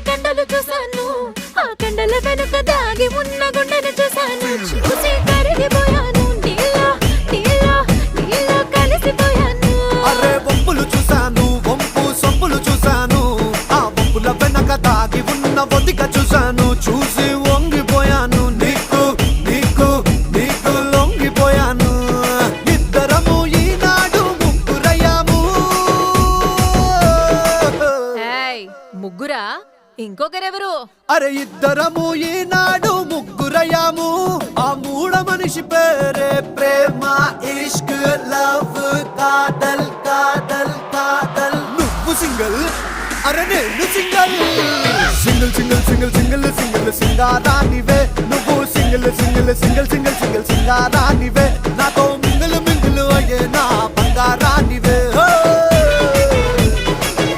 కండలు చూసాను, ఆ కండల వెనుక దాగి ఉన్న గుండెను చూసాను. చూసి కరిగిపోయాను, నీలో నీలో నీలో కలిసిపోయాను. అరే వంపులు చూసాను, వంపు సొంపులు చూసాను, ఆ వంపుల వెనక దాగి ఉన్న ఒదిక చూసాను. చూసి వంగిపోయాను, నీకు నీకు నీకు లొంగిపోయాను. ఇద్దరము ఈనాడు ముగ్గురయ్యాము. ముగ్గురా? ఇంకొకరెవరు? అరే ఇద్దరము ఈనాడు ముగ్గురయ్యాము. ఆ మూడ మనిషి పేరే ప్రేమ, ఇష్క్, లవ్, కాదల్ కాదల్ కాదల్. నువ్వు సింగిల్, అరే నేను single. Single single single single single సింగారానివే. నువ్వు single single single single single సింగారానివే. నాతో మింగిల్ మింగిల్ అయ్యే నా బంగారానివే.